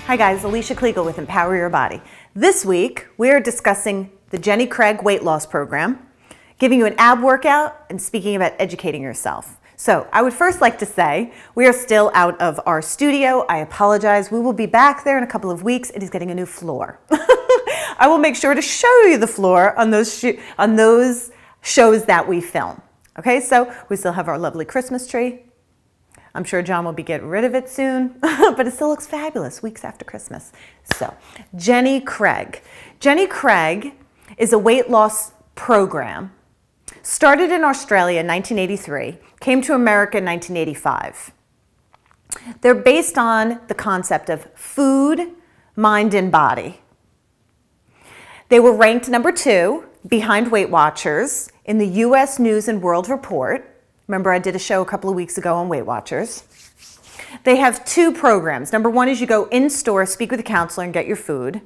Hi guys, Alicia Kliegel with Empower Your Body. This week, we're discussing the Jenny Craig weight loss program, giving you an ab workout, and speaking about educating yourself. So I would first like to say, we are still out of our studio. I apologize. We will be back there in a couple of weeks. It is getting a new floor. I will make sure to show you the floor on those shows that we film. Okay, so we still have our lovely Christmas tree. I'm sure John will be getting rid of it soon, but it still looks fabulous weeks after Christmas. So, Jenny Craig. Jenny Craig is a weight loss program. Started in Australia in 1983, came to America in 1985. They're based on the concept of food, mind, and body. They were ranked number 2 behind Weight Watchers in the U.S. News and World Report. Remember, I did a show a couple of weeks ago on Weight Watchers. They have 2 programs. Number 1 is you go in-store, speak with a counselor, and get your food,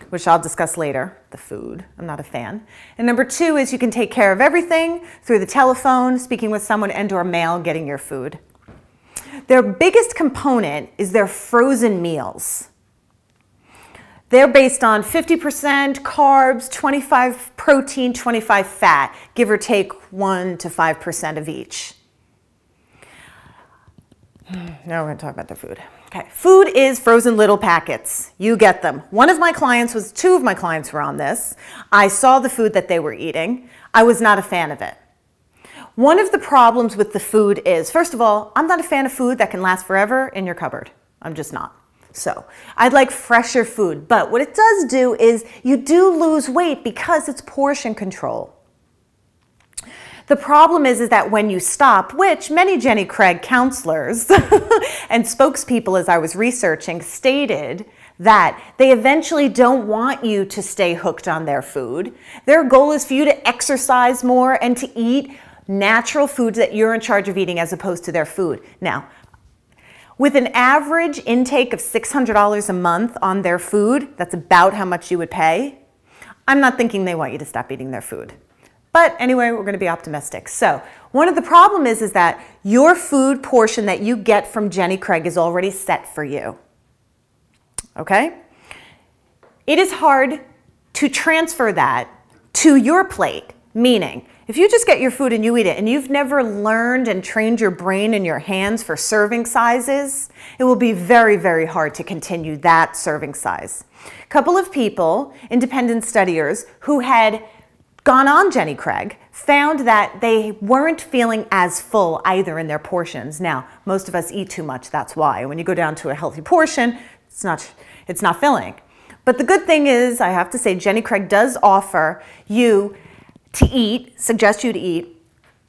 which I'll discuss later, the food. I'm not a fan. And number 2 is you can take care of everything through the telephone, speaking with someone, and/or mail, getting your food. Their biggest component is their frozen meals. They're based on 50% carbs, 25 protein, 25 fat, give or take 1 to 5% of each. Now we're going to talk about the food. Okay, food is frozen little packets. You get them. Two of my clients were on this. I saw the food that they were eating. I was not a fan of it. One of the problems with the food is, first of all, I'm not a fan of food that can last forever in your cupboard. I'm just not. So I'd like fresher food, but what it does do is you do lose weight because it's portion control. The problem is that when you stop, which many Jenny Craig counselors and spokespeople, as I was researching, stated that they eventually don't want you to stay hooked on their food. Their goal is for you to exercise more and to eat natural foods that you're in charge of eating as opposed to their food. Now, with an average intake of $600 a month on their food, that's about how much you would pay. I'm not thinking they want you to stop eating their food. But anyway, we're going to be optimistic. So one of the problems is that your food portion that you get from Jenny Craig is already set for you. Okay? It is hard to transfer that to your plate, meaning if you just get your food and you eat it and you've never learned and trained your brain and your hands for serving sizes, it will be very, very hard to continue that serving size. A couple of people, independent studiers, who had gone on Jenny Craig found that they weren't feeling as full either in their portions. Now, most of us eat too much, that's why. When you go down to a healthy portion, it's not filling. But the good thing is, I have to say, Jenny Craig does offer you to eat, suggest you to eat,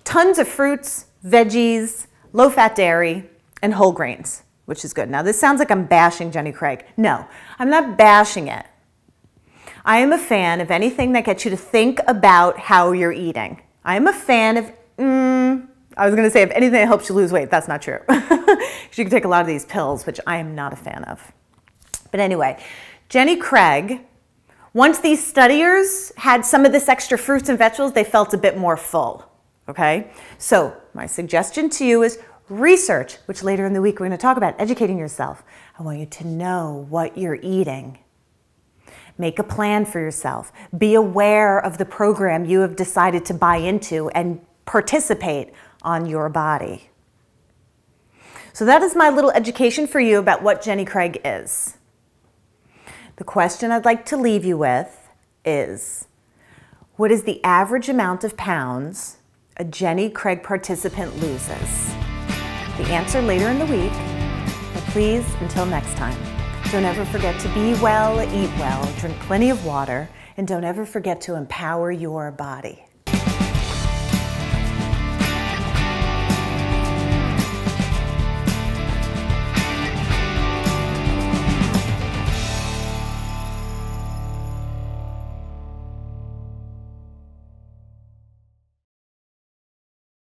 tons of fruits, veggies, low-fat dairy, and whole grains, which is good. Now, this sounds like I'm bashing Jenny Craig. No, I'm not bashing it. I am a fan of anything that gets you to think about how you're eating. I am a fan of, I was going to say, of anything that helps you lose weight. That's not true. You can take a lot of these pills, which I am not a fan of. But anyway, Jenny Craig, once these studiers had some of this extra fruits and vegetables, they felt a bit more full, okay? So my suggestion to you is research, which later in the week we're going to talk about, educating yourself. I want you to know what you're eating. Make a plan for yourself. Be aware of the program you have decided to buy into and participate on your body. So that is my little education for you about what Jenny Craig is. The question I'd like to leave you with is, what is the average amount of pounds a Jenny Craig participant loses? The answer later in the week, but please, until next time, don't ever forget to be well, eat well, drink plenty of water, and don't ever forget to empower your body.